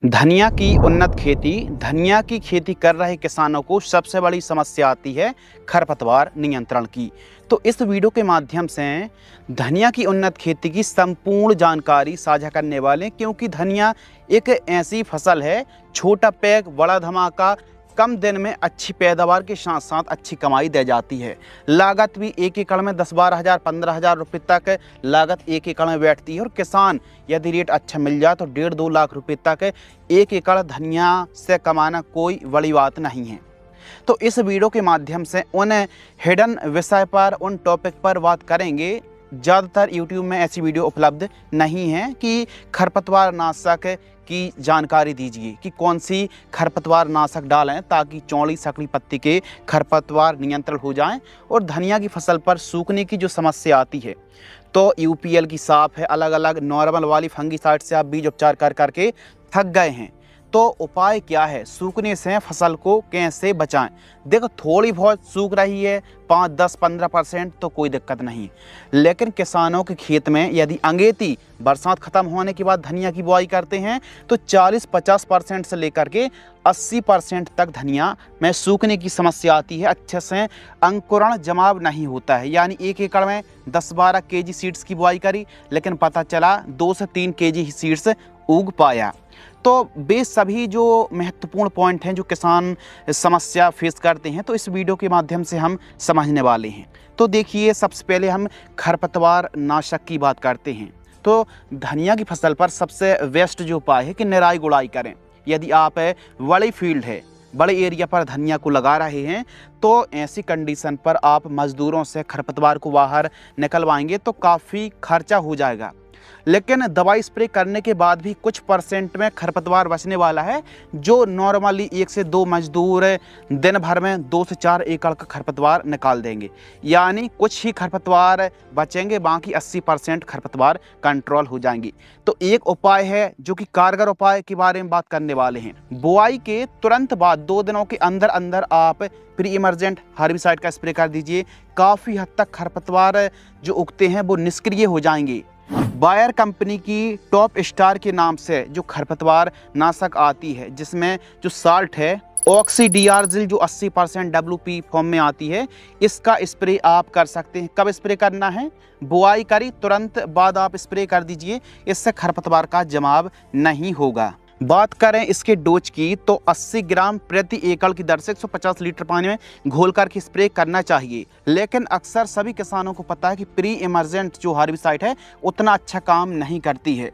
धनिया की उन्नत खेती। धनिया की खेती कर रहे किसानों को सबसे बड़ी समस्या आती है खरपतवार नियंत्रण की। तो इस वीडियो के माध्यम से धनिया की उन्नत खेती की संपूर्ण जानकारी साझा करने वाले हैं, क्योंकि धनिया एक ऐसी फसल है, छोटा पैक बड़ा धमाका, कम दिन में अच्छी पैदावार के साथ साथ अच्छी कमाई दे जाती है। लागत भी एक एकड़ में 10-12 हज़ार 15 हज़ार रुपये तक लागत एक एकड़ में बैठती है, और किसान यदि रेट अच्छा मिल जाए तो 1.5-2 लाख रुपये तक एक एकड़ धनिया से कमाना कोई बड़ी बात नहीं है। तो इस वीडियो के माध्यम से उन हिडन विषय पर, उन टॉपिक पर बात करेंगे। ज़्यादातर यूट्यूब में ऐसी वीडियो उपलब्ध नहीं है कि खरपतवार नाशक की जानकारी दीजिए कि कौन सी खरपतवार नाशक डालें ताकि चौड़ी सकड़ी पत्ती के खरपतवार नियंत्रण हो जाएं। और धनिया की फसल पर सूखने की जो समस्या आती है, तो यूपीएल की साफ है, अलग अलग नॉर्मल वाली फंगीसाइड से आप बीज उपचार कर करके थक गए हैं। तो उपाय क्या है, सूखने से फसल को कैसे बचाएं? देखो, थोड़ी बहुत सूख रही है 5, 10, 15% तो कोई दिक्कत नहीं, लेकिन किसानों के खेत में यदि अंगेती बरसात ख़त्म होने के बाद धनिया की बुआई करते हैं तो 40-50% से लेकर के 80% तक धनिया में सूखने की समस्या आती है। अच्छे से अंकुरण जमाव नहीं होता है, यानी एक एकड़ में 10-12 केजी सीड्स की बुआई करी, लेकिन पता चला 2 से 3 केजी ही सीड्स उग पाया। तो वे सभी जो महत्वपूर्ण पॉइंट हैं जो किसान समस्या फेस करते हैं, तो इस वीडियो के माध्यम से हम समझने वाले हैं। तो देखिए, सबसे पहले हम खरपतवार नाशक की बात करते हैं। तो धनिया की फसल पर सबसे बेस्ट जो उपाय है कि निराई गुड़ाई करें। यदि आप बड़ी फील्ड है, बड़े एरिया पर धनिया को लगा रहे हैं, तो ऐसी कंडीशन पर आप मज़दूरों से खरपतवार को बाहर निकलवाएंगे तो काफ़ी खर्चा हो जाएगा, लेकिन दवाई स्प्रे करने के बाद भी कुछ परसेंट में खरपतवार बचने वाला है, जो नॉर्मली 1 से 2 मजदूर दिन भर में 2 से 4 एकड़ का खरपतवार निकाल देंगे। यानी कुछ ही खरपतवार बचेंगे, बाकी 80% खरपतवार कंट्रोल हो जाएंगी। तो एक उपाय है जो कि कारगर उपाय के बारे में बात करने वाले हैं। बुआई के तुरंत बाद 2 दिनों के अंदर अंदर आप प्री इमर्जेंट हर्बिसाइड का स्प्रे कर दीजिए। काफ़ी हद तक खरपतवार जो उगते हैं वो निष्क्रिय हो जाएंगे। बायर कंपनी की टॉप स्टार के नाम से जो खरपतवार नाशक आती है, जिसमें जो साल्ट है ऑक्सीडियार्जिल, जो 80% WP फॉर्म में आती है, इसका स्प्रे आप कर सकते हैं। कब स्प्रे करना है? बुआई करी तुरंत बाद आप स्प्रे कर दीजिए, इससे खरपतवार का जमाव नहीं होगा। बात करें इसके डोज की, तो 80 ग्राम प्रति एकड़ की दर से 150 लीटर पानी में घोल करके स्प्रे करना चाहिए। लेकिन अक्सर सभी किसानों को पता है कि प्री इमर्जेंट जो हर्बिसाइड है उतना अच्छा काम नहीं करती है।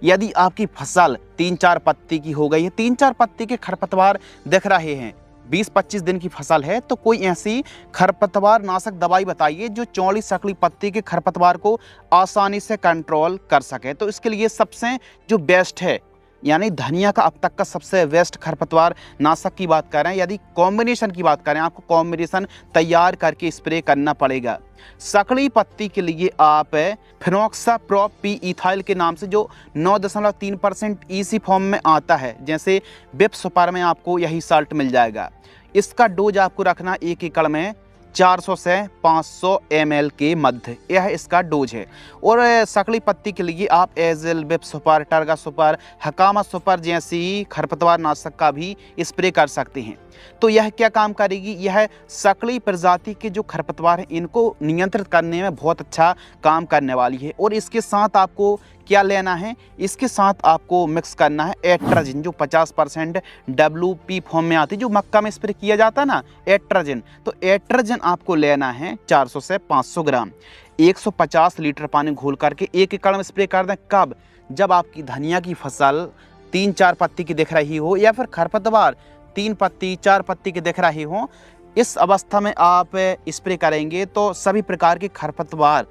यदि आपकी फसल 3-4 पत्ती की हो गई है, 3-4 पत्ती के खरपतवार दिख रहे हैं, 20-25 दिन की फसल है, तो कोई ऐसी खरपतवार नाशक दवाई बताइए जो चौड़ी सकड़ी पत्ती के खरपतवार को आसानी से कंट्रोल कर सके। तो इसके लिए सबसे जो बेस्ट है, यानी धनिया का अब तक का सबसे बेस्ट खरपतवार नाशक की बात करें, यदि कॉम्बिनेशन की बात करें, आपको कॉम्बिनेशन तैयार करके स्प्रे करना पड़ेगा। सकड़ी पत्ती के लिए आप फिनोक्साप्रोप पी इथाइल के नाम से, जो 9.3% EC फॉर्म में आता है, जैसे बिप सुपर में आपको यही साल्ट मिल जाएगा। इसका डोज आपको रखना एक एकड़ में 400 से 500 ml के मध्य, यह इसका डोज है। और सकड़ी पत्ती के लिए आप agile, beep super, टर्गा super, हकामा super जैसी खरपतवार नाशक का भी स्प्रे कर सकते हैं। तो यह क्या काम करेगी? यह सकड़ी प्रजाति के जो खरपतवार हैं इनको नियंत्रित करने में बहुत अच्छा काम करने वाली है। और इसके साथ आपको क्या लेना है? इसके साथ आपको मिक्स करना है एट्राजिन, जो 50% WP फॉर्म में आती है, जो मक्का में स्प्रे किया जाता है ना, एट्राजिन। तो एट्राजिन आपको लेना है 400 से 500 ग्राम, 150 लीटर पानी घोल करके एक एकड़ में स्प्रे कर दें। कब? जब आपकी धनिया की फसल 3-4 पत्ती की दिख रही हो, या फिर खरपतवार 3 पत्ती 4 पत्ती की दिख रही हो, इस अवस्था में आप स्प्रे करेंगे तो सभी प्रकार के खरपतवार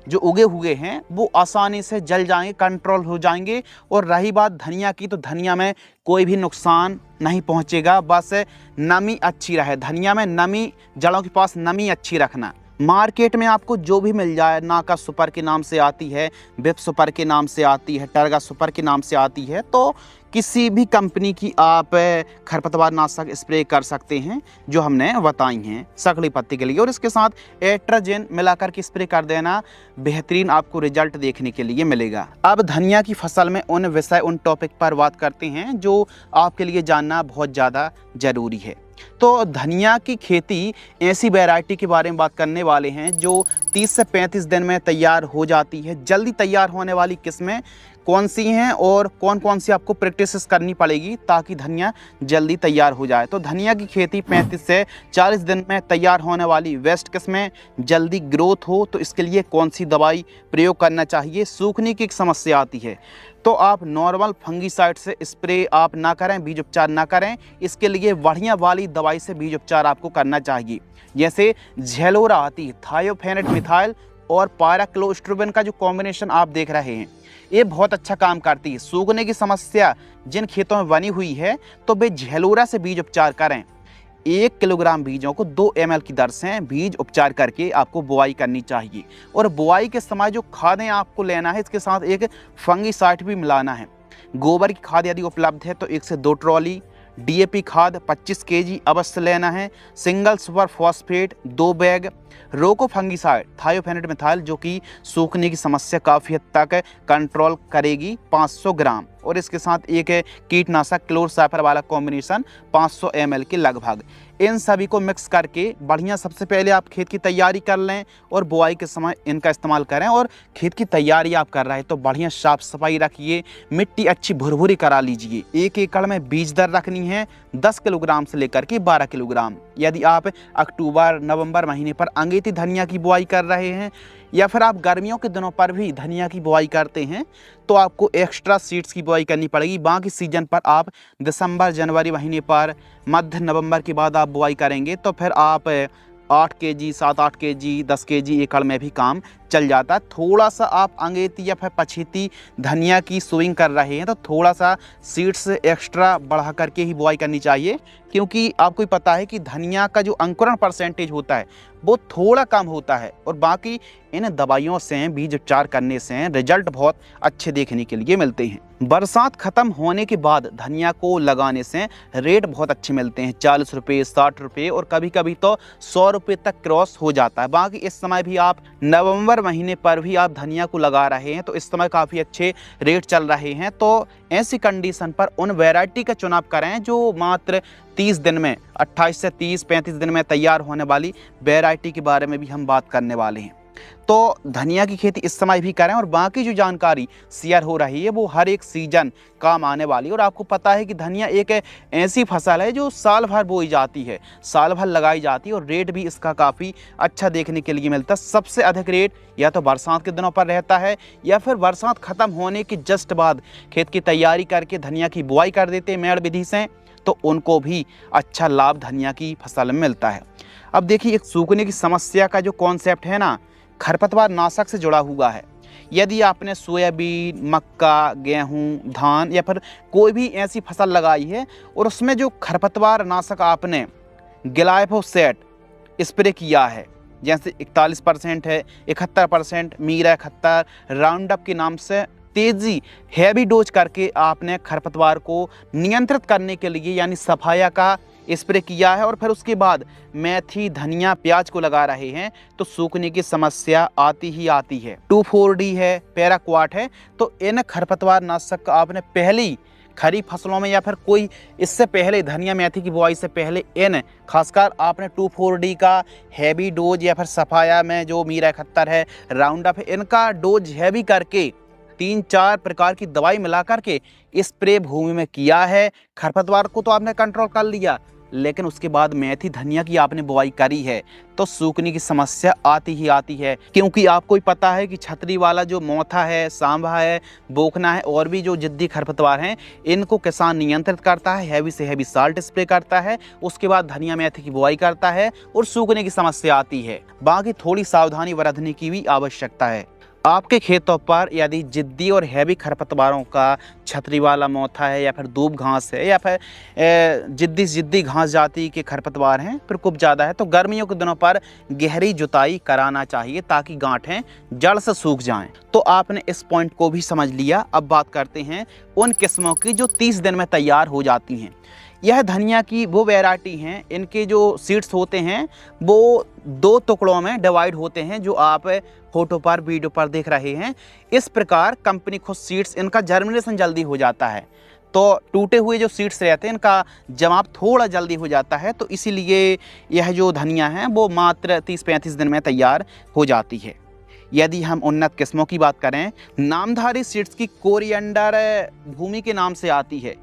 जो उगे हुए हैं वो आसानी से जल जाएंगे, कंट्रोल हो जाएंगे। और रही बात धनिया की, तो धनिया में कोई भी नुकसान नहीं पहुंचेगा, बस नमी अच्छी रहे। धनिया में नमी, जड़ों के पास नमी अच्छी रखना। मार्केट में आपको जो भी मिल जाए, नाका सुपर के नाम से आती है, बिप सुपर के नाम से आती है, टर्गा सुपर के नाम से आती है, तो किसी भी कंपनी की आप खरपतवार नाशक स्प्रे कर सकते हैं जो हमने बताई हैं सकड़ी पत्ती के लिए, और इसके साथ एट्राजेन मिलाकर के स्प्रे कर देना, बेहतरीन आपको रिजल्ट देखने के लिए मिलेगा। अब धनिया की फसल में उन टॉपिक पर बात करते हैं जो आपके लिए जानना बहुत ज़्यादा ज़रूरी है। तो धनिया की खेती ऐसी वैरायटी के बारे में बात करने वाले हैं जो 30 से 35 दिन में तैयार हो जाती है। जल्दी तैयार होने वाली किस्में कौन सी हैं और कौन कौन सी आपको प्रैक्टिस करनी पड़ेगी ताकि धनिया जल्दी तैयार हो जाए। तो धनिया की खेती 35 से 40 दिन में तैयार होने वाली वेस्ट किस्में जल्दी ग्रोथ हो तो इसके लिए कौन सी दवाई प्रयोग करना चाहिए। सूखने की एक समस्या आती है तो आप नॉर्मल फंगीसाइड से स्प्रे आप ना करें, बीज उपचार ना करें, इसके लिए बढ़िया वाली दवाई से बीज उपचार आपको करना चाहिए। जैसे झेलोरा आती है, थायोफेनेट मिथाइल और पायराक्लोस्ट्रोबिन का जो कॉम्बिनेशन आप देख रहे हैं ये बहुत अच्छा काम करती है। सूखने की समस्या जिन खेतों में बनी हुई है तो वे झेलोरा से बीज उपचार करें। 1 किलोग्राम बीजों को 2 ml की दर से बीज उपचार करके आपको बुआई करनी चाहिए। और बुआई के समय जो खादें आपको लेना है इसके साथ एक फंगीसाइड भी मिलाना है। गोबर की खाद यदि उपलब्ध है तो 1 से 2 ट्रॉली, DAP खाद 25 kg अवश्य लेना है, सिंगल सुपर फॉस्फेट 2 बैग, रोको फंगीसाइड थायोफेनेट मिथाइल जो कि सूखने की समस्या काफ़ी हद तक कंट्रोल करेगी 500 ग्राम, और इसके साथ एक कीटनाशक क्लोरसाइफर वाला कॉम्बिनेशन 500 ml के लगभग। इन सभी को मिक्स करके बढ़िया सबसे पहले आप खेत की तैयारी कर लें और बुआई के समय इनका इस्तेमाल करें। और खेत की तैयारी आप कर रहे हैं तो बढ़िया साफ सफाई रखिए, मिट्टी अच्छी भुरभुरी करा लीजिए। 1 एकड़ में बीज दर रखनी है 10 किलोग्राम से लेकर के 12 किलोग्राम। यदि आप अक्टूबर नवंबर महीने पर अंगेती धनिया की बुआई कर रहे हैं या फिर आप गर्मियों के दिनों पर भी धनिया की बुआई करते हैं तो आपको एक्स्ट्रा सीड्स की बुआई करनी पड़ेगी। बाकी सीजन पर आप दिसंबर जनवरी महीने पर मध्य नवंबर के बाद आप बुआई करेंगे तो फिर आप 8 kg 7-8 kg 10 kg एकड़ में भी काम चल जाता है। थोड़ा सा आप अंगेती या फिर पछेती धनिया की सोइंग कर रहे हैं तो थोड़ा सा सीड्स एक्स्ट्रा बढ़ा करके ही बुआई करनी चाहिए, क्योंकि आपको पता है कि धनिया का जो अंकुरण परसेंटेज होता है वो थोड़ा कम होता है। और बाकी इन दवाइयों से बीज उपचार करने से रिजल्ट बहुत अच्छे देखने के लिए मिलते हैं। बरसात खत्म होने के बाद धनिया को लगाने से रेट बहुत अच्छे मिलते हैं, 40 रुपये 60 रुपये और कभी कभी तो 100 रुपये तक क्रॉस हो जाता है। बाकी इस समय भी आप नवंबर महीने पर भी आप धनिया को लगा रहे हैं तो इस समय काफ़ी अच्छे रेट चल रहे हैं। तो ऐसी कंडीशन पर उन वैरायटी का चुनाव करें जो मात्र 30 दिन में 28 से 30-35 दिन में तैयार होने वाली वैरायटी के बारे में भी हम बात करने वाले हैं। तो धनिया की खेती इस समय भी करें और बाकी जो जानकारी शेयर हो रही है वो हर एक सीजन काम आने वाली है। और आपको पता है कि धनिया एक ऐसी फसल है जो साल भर बोई जाती है, साल भर लगाई जाती है और रेट भी इसका काफ़ी अच्छा देखने के लिए मिलता है। सबसे अधिक रेट या तो बरसात के दिनों पर रहता है या फिर बरसात ख़त्म होने के जस्ट बाद खेत की तैयारी करके धनिया की बुआई कर देते हैं मेड़ विधि से, तो उनको भी अच्छा लाभ धनिया की फसल में मिलता है। अब देखिए एक सूखने की समस्या का जो कॉन्सेप्ट है ना, खरपतवार नाशक से जुड़ा हुआ है। यदि आपने सोयाबीन, मक्का, गेहूं, धान या फिर कोई भी ऐसी फसल लगाई है और उसमें जो खरपतवार नाशक आपने ग्लाइफोसेट स्प्रे किया है, जैसे 41% है, 71%, मीरा 71, राउंडअप के नाम से तेजी हैवी डोज करके आपने खरपतवार को नियंत्रित करने के लिए यानी सफाया का स्प्रे किया है और फिर उसके बाद मेथी, धनिया, प्याज को लगा रहे हैं तो सूखने की समस्या आती ही आती है। 2,4-D है, पैराक्वाट है, तो इन खरपतवार नाशक का आपने पहली खरीफ फसलों में या फिर कोई इससे पहले धनिया मेथी की बुआई से पहले इन खासकर आपने 2,4-D का हैवी डोज या फिर सफाया में जो मीरा 71 है, राउंडअप है, इनका डोज हैवी करके 3-4 प्रकार की दवाई मिला करके स्प्रे भूमि में किया है। खरपतवार को तो आपने कंट्रोल कर लिया, लेकिन उसके बाद मेथी, धनिया की आपने बुआई करी है तो सूखने की समस्या आती ही आती है। क्योंकि आपको ही पता है कि छतरी वाला जो मोथा है, सांभा है, बोखना है और भी जो जिद्दी खरपतवार हैं, इनको किसान नियंत्रित करता है, हैवी से हैवी साल्ट स्प्रे करता है, उसके बाद धनिया मेथी की बुआई करता है और सूखने की समस्या आती है। बाकी थोड़ी सावधानी बरतने की भी आवश्यकता है। आपके खेतों पर यदि जिद्दी और हैवी खरपतवारों का छतरी वाला मोथा है या फिर दूब घास है या फिर जिद्दी घास जाति के खरपतवार हैं, प्रकोप ज़्यादा है, तो गर्मियों के दिनों पर गहरी जुताई कराना चाहिए ताकि गांठें जड़ से सूख जाएं। तो आपने इस पॉइंट को भी समझ लिया। अब बात करते हैं उन किस्मों की जो 30 दिन में तैयार हो जाती हैं। यह धनिया की वो वैरायटी हैं, इनके जो सीड्स होते हैं वो 2 टुकड़ों में डिवाइड होते हैं, जो आप फोटो पर वीडियो पर देख रहे हैं। इस प्रकार कंपनी खुद सीड्स, इनका जर्मिनेशन जल्दी हो जाता है, तो टूटे हुए जो सीड्स रहते हैं इनका जमाव थोड़ा जल्दी हो जाता है, तो इसीलिए यह जो धनिया है वो मात्र 30-35 दिन में तैयार हो जाती है। यदि हम उन्नत किस्मों की बात करें, नामधारी सीड्स की कोरिएंडर भूमि के नाम से आती है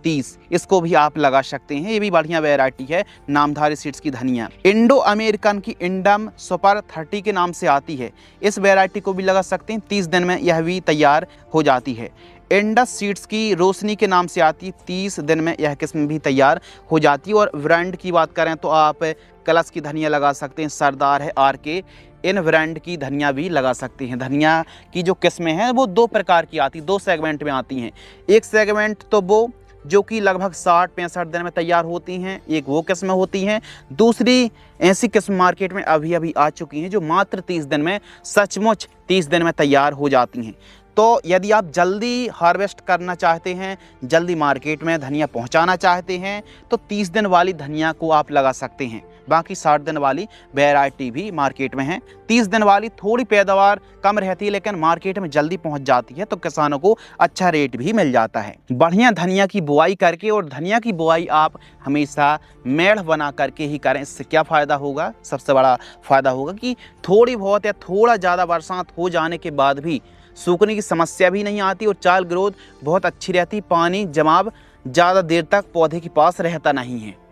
30, इसको भी आप लगा सकते हैं, ये भी बढ़िया वैरायटी है नामधारी सीड्स की धनिया। इंडो अमेरिकन की इंडम सुपर 30 के नाम से आती है, इस वैरायटी को भी लगा सकते हैं, 30 दिन में यह भी तैयार हो जाती है। इंडस सीड्स की रोशनी के नाम से आती है, 30 दिन में यह किस्म भी तैयार हो जाती है। और ब्रांड की बात करें तो आप कलश की धनिया लगा सकते हैं, सरदार है, RK, इन ब्रांड की धनिया भी लगा सकते हैं। धनिया की जो किस्में हैं वो 2 प्रकार की आती, 2 सेगमेंट में आती हैं। एक सेगमेंट तो वो जो कि लगभग 60-65 दिन में तैयार होती हैं, एक वो किस्में होती हैं। दूसरी ऐसी किस्म मार्केट में अभी अभी आ चुकी हैं जो मात्र 30 दिन में, सचमुच 30 दिन में तैयार हो जाती हैं। तो यदि आप जल्दी हार्वेस्ट करना चाहते हैं, जल्दी मार्केट में धनिया पहुंचाना चाहते हैं, तो 30 दिन वाली धनिया को आप लगा सकते हैं। बाकी 60 दिन वाली वैरायटी भी मार्केट में है। 30 दिन वाली थोड़ी पैदावार कम रहती है लेकिन मार्केट में जल्दी पहुंच जाती है, तो किसानों को अच्छा रेट भी मिल जाता है। बढ़िया धनिया की बुआई करके, और धनिया की बुआई आप हमेशा मेढ़ बना करके ही करें। इससे क्या फ़ायदा होगा? सबसे बड़ा फ़ायदा होगा कि थोड़ी बहुत या थोड़ा ज़्यादा बरसात हो जाने के बाद भी सूखने की समस्या भी नहीं आती और चाल ग्रोथ बहुत अच्छी रहती, पानी जमाव ज़्यादा देर तक पौधे के पास रहता नहीं है।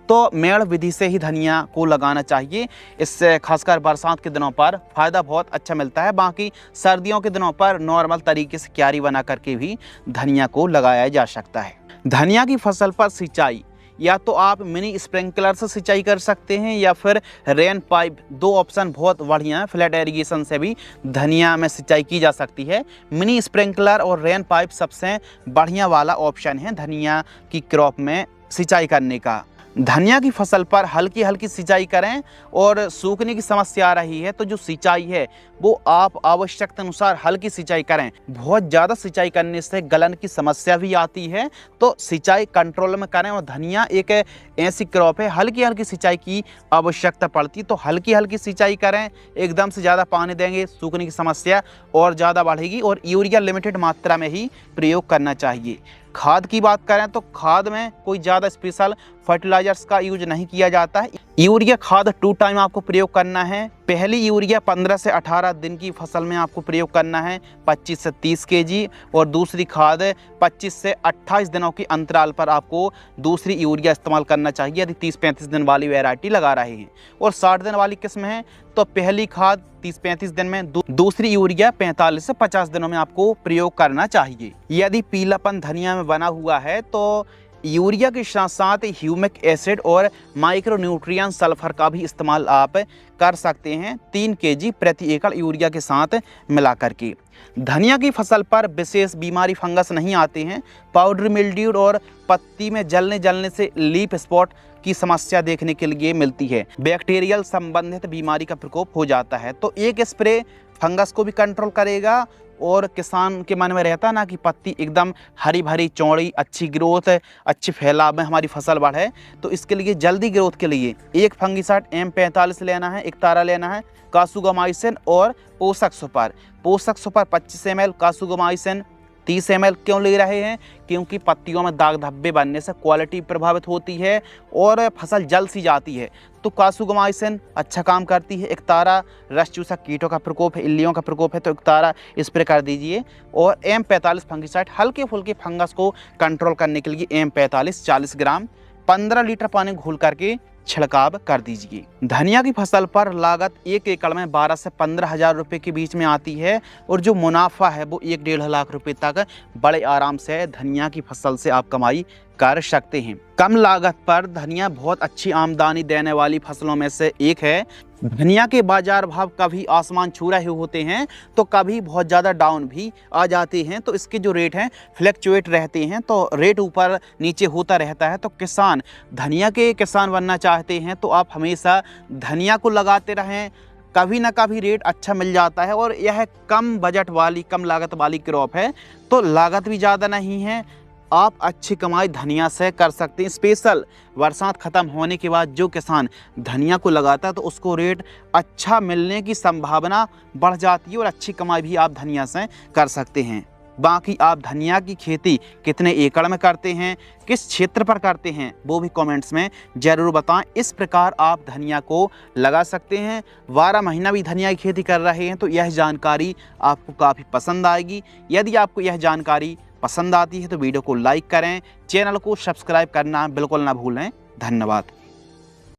तो मेड़ विधि से ही धनिया को लगाना चाहिए, इससे खासकर बरसात के दिनों पर फ़ायदा बहुत अच्छा मिलता है। बाकी सर्दियों के दिनों पर नॉर्मल तरीके से क्यारी बना करके भी धनिया को लगाया जा सकता है। धनिया की फसल पर सिंचाई, या तो आप मिनी स्प्रिंकलर से सिंचाई कर सकते हैं या फिर रेन पाइप, 2 ऑप्शन बहुत बढ़िया है। फ्लैट एरीगेशन से भी धनिया में सिंचाई की जा सकती है। मिनी स्प्रिंकलर और रेन पाइप सबसे बढ़िया वाला ऑप्शन है धनिया की क्रॉप में सिंचाई करने का। धनिया की फसल पर हल्की हल्की सिंचाई करें, और सूखने की समस्या आ रही है तो जो सिंचाई है वो आप आवश्यकता अनुसार हल्की सिंचाई करें। बहुत ज़्यादा सिंचाई करने से गलन की समस्या भी आती है, तो सिंचाई कंट्रोल में करें। और धनिया एक ऐसी क्रॉप है हल्की हल्की सिंचाई की आवश्यकता पड़ती, तो हल्की हल्की सिंचाई करें। एकदम से ज़्यादा पानी देंगे सूखने की समस्या और ज़्यादा बढ़ेगी, और यूरिया लिमिटेड मात्रा में ही प्रयोग करना चाहिए। खाद की बात करें तो खाद में कोई ज़्यादा स्पेशल फर्टिलाइजर्स का यूज नहीं किया जाता है। यूरिया खाद 2 टाइम आपको प्रयोग करना है। पहली यूरिया 15 से 18 दिन की फसल में आपको प्रयोग करना है, 25 से 30 kg, और दूसरी खाद 25 से 28 दिनों के अंतराल पर आपको दूसरी यूरिया इस्तेमाल करना चाहिए यदि 30-35 दिन वाली वैरायटी लगा रहे हैं। और 60 दिन वाली किस्म है तो पहली खाद 30-35 दिन में, दूसरी यूरिया 45 से 50 दिनों में आपको प्रयोग करना चाहिए। यदि पीलापन धनिया में बना हुआ है तो यूरिया के साथ साथ ह्यूमिक एसिड और माइक्रोन्यूट्रिएंट सल्फर का भी इस्तेमाल आप कर सकते हैं, 3 kg प्रति एकड़ यूरिया के साथ मिला करके। धनिया की फसल पर विशेष बीमारी फंगस नहीं आते हैं। पाउडर मिल्ड्यू और पत्ती में जलने से लीफ स्पॉट की समस्या देखने के लिए मिलती है। बैक्टीरियल संबंधित बीमारी का प्रकोप हो जाता है, तो एक स्प्रे फंगस को भी कंट्रोल करेगा। और किसान के मन में रहता ना कि पत्ती एकदम हरी भरी चौड़ी, अच्छी ग्रोथ, अच्छी फैलाव में हमारी फसल बढ़े, तो इसके लिए जल्दी ग्रोथ के लिए एक फंगिसाइड M45 लेना है, एक तारा लेना है, कासुगामाइसिन और पोषक सुपर 25 ml, कासुगामाइसिन 30 ml क्यों ले रहे हैं? क्योंकि पत्तियों में दाग धब्बे बनने से क्वालिटी प्रभावित होती है और फसल जल सी जाती है, तो कासुगामाइसिन अच्छा काम करती है। एक तारा रस चूसक कीटों का प्रकोप है, इल्लियों का प्रकोप है, तो एक तारा स्प्रे कर दीजिए। और M45 फंगिसाइड हल्के फुल्के फंगस को कंट्रोल करने के लिए M45 40 ग्राम 15 लीटर पानी घोल करके छिड़काव कर दीजिए। धनिया की फसल पर लागत 1 एकड़ में 12 से 15 हजार रुपए के बीच में आती है और जो मुनाफा है वो 1-1.5 लाख रुपए तक बड़े आराम से धनिया की फसल से आप कमाई कर सकते हैं। कम लागत पर धनिया बहुत अच्छी आमदनी देने वाली फसलों में से एक है। धनिया के बाजार भाव कभी आसमान छू रहे होते हैं तो कभी बहुत ज़्यादा डाउन भी आ जाते हैं, तो इसके जो रेट हैं फ्लैक्चुएट रहते हैं, तो रेट ऊपर नीचे होता रहता है। तो किसान धनिया के किसान बनना चाहते हैं तो आप हमेशा धनिया को लगाते रहें, कभी ना कभी रेट अच्छा मिल जाता है। और यह कम बजट वाली कम लागत वाली क्रॉप है, तो लागत भी ज़्यादा नहीं है, आप अच्छी कमाई धनिया से कर सकते हैं। स्पेशल बरसात ख़त्म होने के बाद जो किसान धनिया को लगाता है तो उसको रेट अच्छा मिलने की संभावना बढ़ जाती है और अच्छी कमाई भी आप धनिया से कर सकते हैं। बाकी आप धनिया की खेती कितने एकड़ में करते हैं, किस क्षेत्र पर करते हैं, वो भी कमेंट्स में ज़रूर बताएं। इस प्रकार आप धनिया को लगा सकते हैं। 12 महीना भी धनिया की खेती कर रहे हैं तो यह जानकारी आपको काफ़ी पसंद आएगी। यदि आपको यह जानकारी पसंद आती है तो वीडियो को लाइक करें, चैनल को सब्सक्राइब करना बिल्कुल ना भूलें। धन्यवाद।